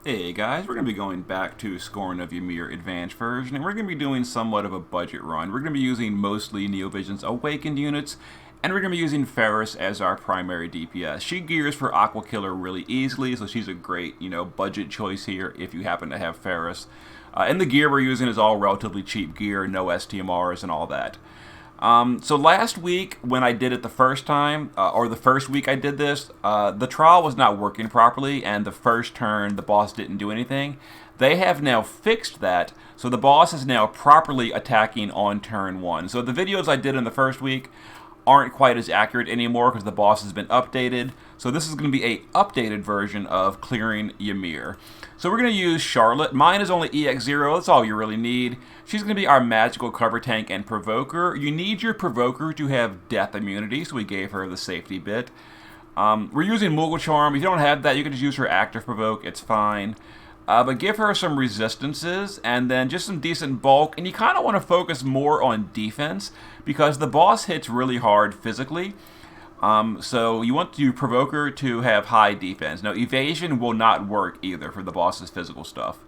Hey guys, we're going to be going back to Scorn of Ymir Advanced version, and we're going to be doing somewhat of a budget run. We're going to be using mostly Neovision's Awakened units, and we're going to be using Ferris as our primary DPS. She gears for Aqua Killer really easily, so she's a great, budget choice here if you happen to have Ferris. And the gear we're using is all relatively cheap gear, no STMRs and all that. So last week, when I did it the first time, or the first week I did this, the trial was not working properly, and the first turn, the boss didn't do anything. They have now fixed that, so the boss is now properly attacking on turn 1. So the videos I did in the first week aren't quite as accurate anymore because the boss has been updated. So this is going to be a updated version of clearing Ymir. So we're going to use Charlotte. Mine is only EX0. That's all you really need. She's going to be our magical cover tank and provoker. You need your provoker to have death immunity, so we gave her the safety bit. We're using Moogle Charm. If you don't have that, you can just use her active provoke. It's fine. But give her some resistances and then just some decent bulk. And you kind of want to focus more on defense because the boss hits really hard physically. So you want to provoke her to have high defense. Now, evasion will not work either for the boss's physical stuff.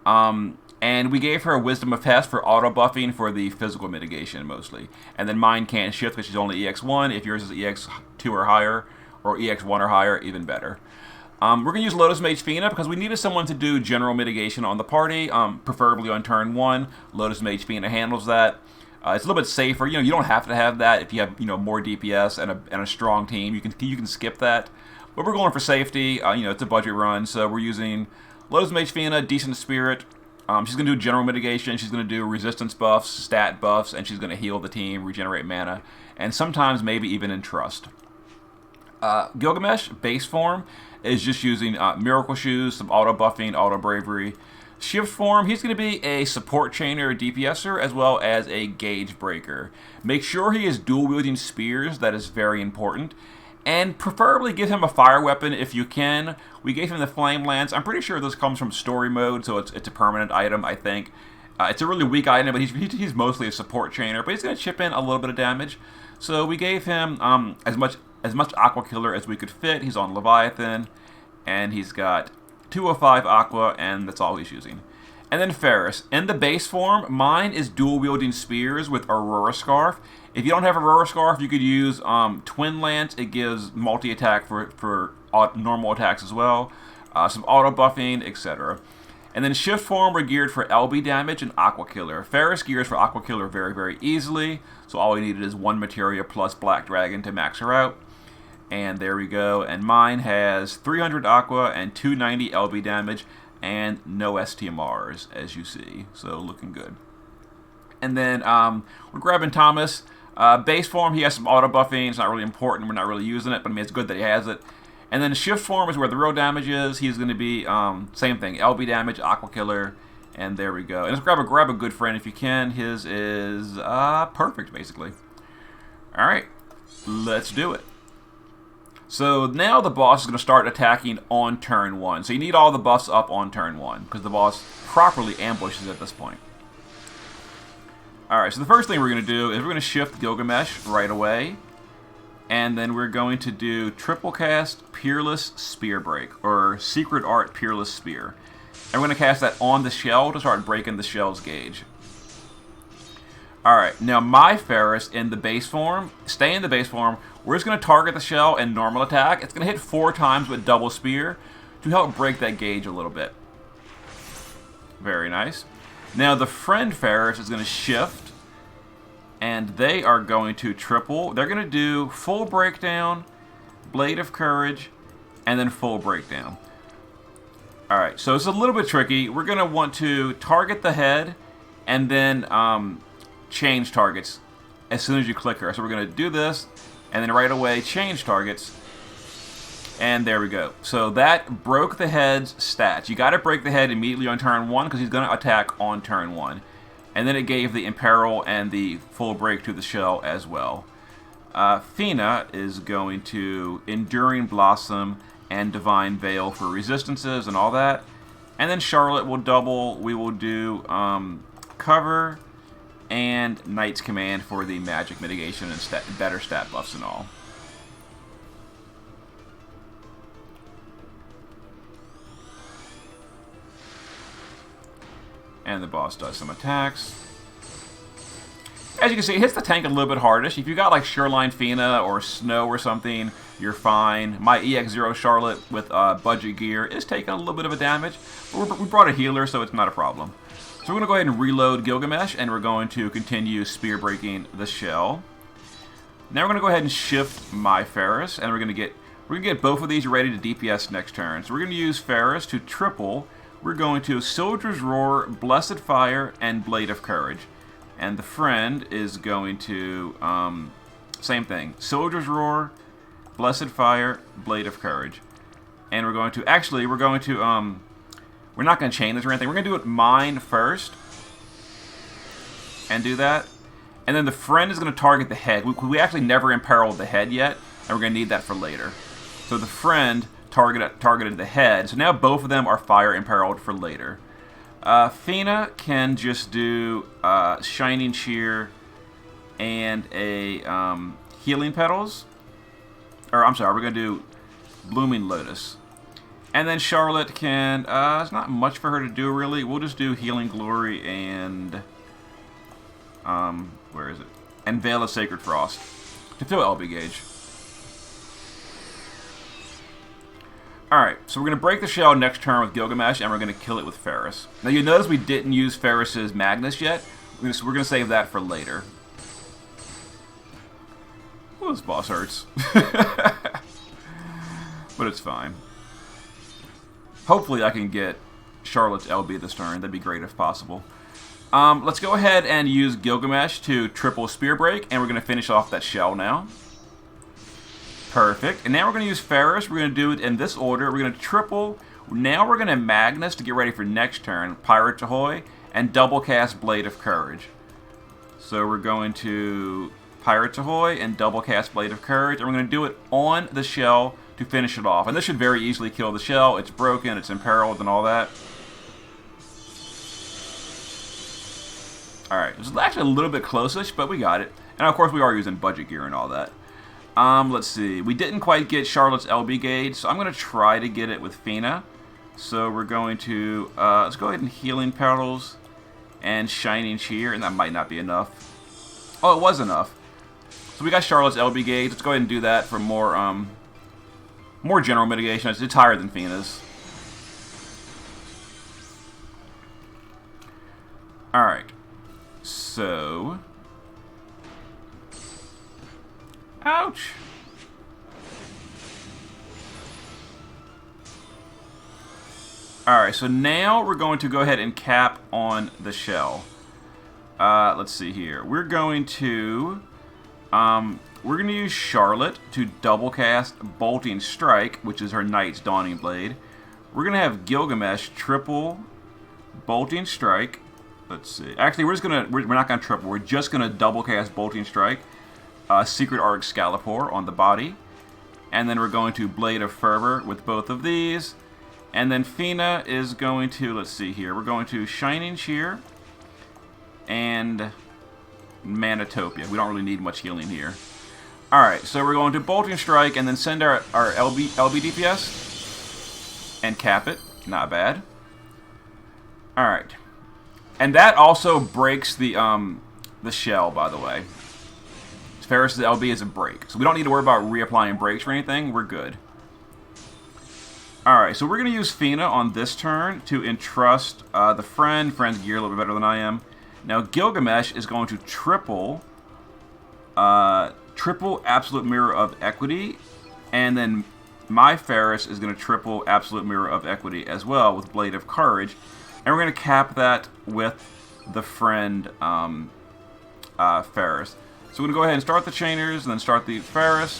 And we gave her a Wisdom of Hest for auto buffing for the physical mitigation mostly. And then mine can't shift because she's only EX1. If yours is EX2 or higher, or EX1 or higher, even better. We're going to use Lotus Mage Fina because we needed someone to do general mitigation on the party, preferably on turn 1. Lotus Mage Fina handles that. It's a little bit safer. You don't have to have that if you have more DPS and a strong team. You can skip that. But we're going for safety. It's a budget run, so we're using Lotus Mage Fina, Decent Spirit. She's going to do general mitigation. She's going to do resistance buffs, stat buffs, and she's going to heal the team, regenerate mana, and sometimes maybe even entrust. Gilgamesh, base form, is just using Miracle Shoes, some auto buffing, auto bravery. Shift form, he's going to be a support chainer, DPSer, as well as a gauge breaker. Make sure he is dual wielding spears, that is very important. And preferably give him a fire weapon if you can. We gave him the Flame Lance. I'm pretty sure this comes from story mode, so it's a permanent item, I think. It's a really weak item, but he's mostly a support chainer, but he's going to chip in a little bit of damage. So we gave him as much Aqua Killer as we could fit. He's on Leviathan, and he's got 205 Aqua, and that's all he's using. And then Ferris. In the base form, mine is dual-wielding spears with Aurora Scarf. If you don't have Aurora Scarf, you could use Twin Lance. It gives multi-attack for normal attacks as well. Some auto-buffing, etc. And then Shift form, we're geared for LB damage and Aqua Killer. Ferris gears for Aqua Killer very, very easily. So all we needed is 1 Materia plus Black Dragon to max her out. And there we go. And mine has 300 Aqua and 290 LB damage and no STMRs, as you see. So looking good. And then we're grabbing Thomas. Base form, he has some auto buffing. It's not really important. We're not really using it, but I mean, it's good that he has it. And then Shift form is where the real damage is. He's going to be, same thing, LB damage, Aqua Killer, and there we go. And let's grab a good friend if you can. His is perfect, basically. All right, let's do it. So now the boss is going to start attacking on turn 1. So you need all the buffs up on turn 1 because the boss properly ambushes at this point. Alright, so the first thing we're going to do is we're going to shift Gilgamesh right away. And then we're going to do triple cast Peerless Spear Break, or Secret Art Peerless Spear. And we're going to cast that on the shell to start breaking the shell's gauge. Alright, now my Ferris in the base form, stay in the base form, we're just going to target the shell and normal attack. It's going to hit 4 times with double spear to help break that gauge a little bit. Very nice. Now the friend Ferris is going to shift, and they are going to triple. They're going to do full breakdown, Blade of Courage, and then full breakdown. Alright, so it's a little bit tricky. We're going to want to target the head and then change targets as soon as you click her. So we're going to do this, and then right away change targets, and there we go. So that broke the head's stats. You got to break the head immediately on turn 1 because he's going to attack on turn 1. And then it gave the Imperil and the full break to the shell as well. Fina is going to Enduring Blossom and Divine Veil for resistances and all that. And then Charlotte will double. We will do Cover and Knight's Command for the magic mitigation and better stat buffs and all. And the boss does some attacks. As you can see, it hits the tank a little bit hardish. If you got like Shoreline Fina or Snow or something, you're fine. My EX0 Charlotte with budget gear is taking a little bit of a damage. But we brought a healer, so it's not a problem. So we're going to go ahead and reload Gilgamesh, and we're going to continue spear breaking the shell. Now we're going to go ahead and shift my Ferris, and we're going to get both of these ready to DPS next turn. So we're going to use Ferris to triple. We're going to Soldier's Roar, Blessed Fire, and Blade of Courage. And the friend is going to, same thing, Soldier's Roar, Blessed Fire, Blade of Courage. And we're going to, actually, we're not going to chain this or anything. We're going to do it mine first. And do that. And then the friend is going to target the head. We actually never imperiled the head yet, and we're going to need that for later. So the friend targeted the head. So now both of them are fire imperiled for later. Fina can just do Shining Cheer and a Healing Petals. Or, I'm sorry, we're going to do Blooming Lotus. And then Charlotte can, it's not much for her to do, really. We'll just do Healing Glory and, where is it? And Veil of Sacred Frost to fill LB gauge. Alright, so we're going to break the shell next turn with Gilgamesh, and we're going to kill it with Ferris. Now you notice we didn't use Ferris's Magnus yet. We're going to save that for later. Well, this boss hurts. But it's fine. Hopefully I can get Charlotte's LB this turn. That'd be great if possible. Let's go ahead and use Gilgamesh to triple Spear Break, and we're going to finish off that shell now. Perfect. And now we're going to use Ferris. We're going to do it in this order. We're going to triple. Now we're going to Magnus to get ready for next turn. Pirate Ahoy and double cast Blade of Courage. So we're going to Pirate Ahoy and double cast Blade of Courage. And we're going to do it on the shell to finish it off. And this should very easily kill the shell. It's broken, it's imperiled, and all that. Alright, this is actually a little bit close-ish, but we got it. And of course we are using budget gear and all that. Let's see. We didn't quite get Charlotte's LB gauge, so I'm going to try to get it with Fina. So we're going to, let's go ahead and Healing Petals and Shining Cheer, and that might not be enough. Oh, it was enough. So we got Charlotte's LB gauge. Let's go ahead and do that for more, more general mitigation. It's higher than Fina's. Alright. So... Ouch! Alright, so now we're going to go ahead and cap on the shell. Let's see here. We're going to use Charlotte to double cast Bolting Strike, which is her Knight's Dawning Blade. We're going to have Gilgamesh triple Bolting Strike. Let's see. Actually, we're not going to triple. We're just going to double cast Bolting Strike. Secret Arc Scalipor on the body. And then we're going to Blade of Fervor with both of these. And then Fina is going to, let's see here, we're going to Shining Cheer and Manitopia. We don't really need much healing here. Alright, so we're going to Bolting Strike and then send our LB DPS and cap it. Not bad. Alright. And that also breaks the shell, by the way. Ferris's LB is a break. So we don't need to worry about reapplying breaks or anything. We're good. Alright, so we're going to use Fina on this turn to entrust the friend. Friend's gear a little bit better than I am. Now Gilgamesh is going to triple Absolute Mirror of Equity. And then my Ferris is going to triple Absolute Mirror of Equity as well with Blade of Courage. And we're going to cap that with the friend Ferris. So we're going to go ahead and start the Chainers, and then start the Ferris.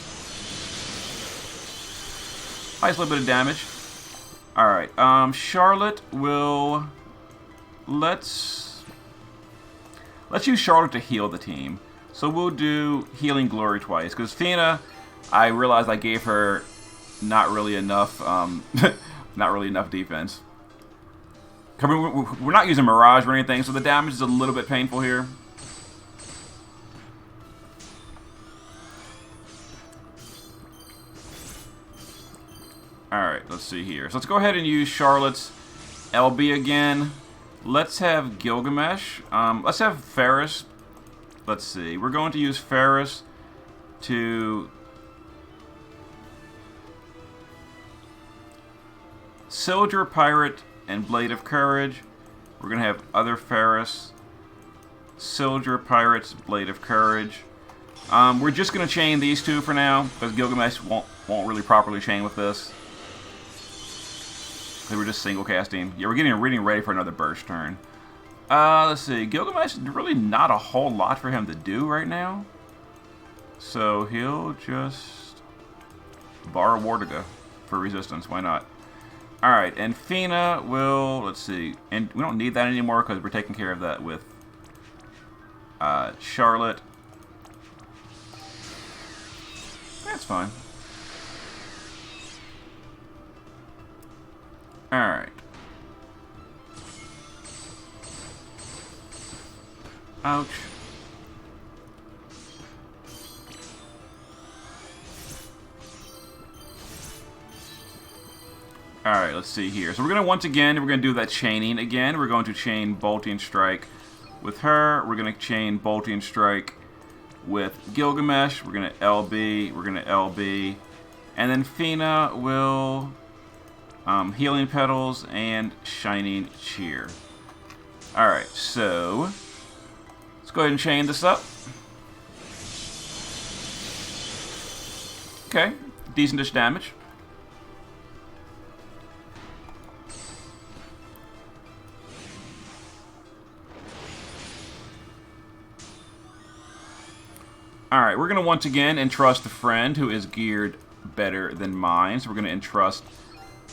Nice little bit of damage. Alright, Charlotte will... Let's use Charlotte to heal the team. So we'll do Healing Glory twice, because Fina, I realized I gave her not really enough, not really enough defense. I mean, we're not using Mirage or anything, so the damage is a little bit painful here. Alright, let's see here. So let's go ahead and use Charlotte's LB again. let's have Gilgamesh. Let's have Ferris. Let's see. We're going to use Ferris to Soldier, Pirate, and Blade of Courage. We're going to have other Ferris. Soldier, Pirates, Blade of Courage. We're just going to chain these two for now, because Gilgamesh won't really properly chain with this. We're just single casting. Yeah, we're getting ready for another burst turn. Let's see. Gilgamesh, really not a whole lot for him to do right now. So he'll just borrow Wardiga for resistance. Why not? Alright, and Fina will, let's see. And we don't need that anymore because we're taking care of that with Charlotte. That's fine. Alright. Ouch. Alright, let's see here. So we're going to, once again, we're going to do that chaining again. We're going to chain Bolting Strike with her. We're going to chain Bolting Strike with Gilgamesh. We're going to LB. We're going to LB. And then Fina will Healing Petals and Shining Cheer. Alright, so let's go ahead and chain this up. Okay, decentish damage. Alright, we're going to once again entrust the friend who is geared better than mine. So we're going to entrust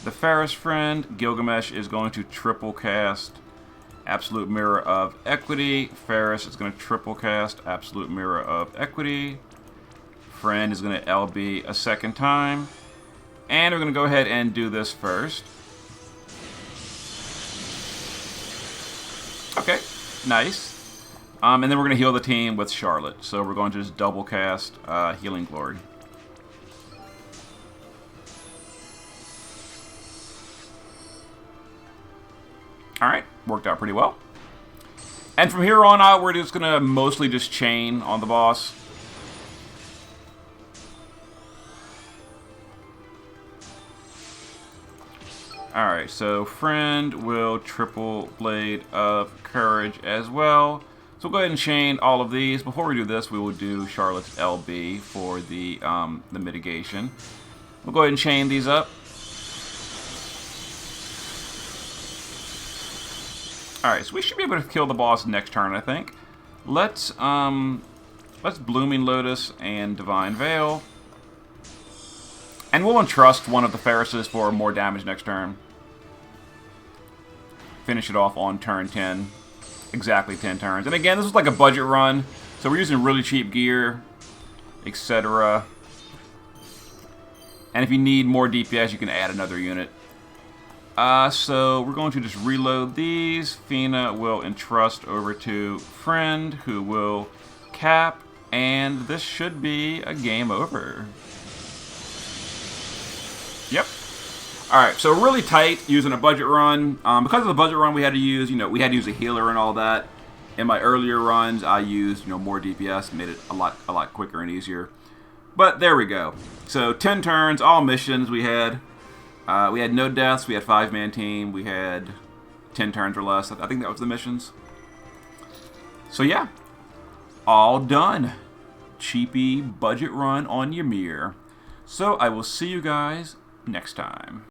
the Ferris friend. Gilgamesh is going to triple cast Absolute Mirror of Equity. Ferris is going to triple cast Absolute Mirror of Equity. Friend is going to LB a second time. And we're going to go ahead and do this first. Okay, nice. And then we're going to heal the team with Charlotte. So we're going to just double cast Healing Glory. Alright, worked out pretty well. And from here on out, we're just going to mostly just chain on the boss. Alright, so friend will triple Blade of Courage as well. So we'll go ahead and chain all of these. Before we do this, we will do Charlotte's LB for the mitigation. We'll go ahead and chain these up. Alright, so we should be able to kill the boss next turn, I think. Let's Blooming Lotus and Divine Veil. And we'll entrust one of the Ferrises for more damage next turn. Finish it off on turn 10. Exactly 10 turns. And again, this is like a budget run, so we're using really cheap gear, etc. And if you need more DPS, you can add another unit. So we're going to just reload these. Fina will entrust over to Friend, who will cap, and this should be a game over. Yep. Alright, so really tight using a budget run. Because of the budget run we had to use, we had to use a healer and all that. In my earlier runs, I used, more DPS, made it a lot quicker and easier. But there we go. So 10 turns, all missions we had. We had no deaths, we had 5-man team, we had 10 turns or less. I think that was the missions. So yeah, all done. Cheapy budget run on Ymir. So I will see you guys next time.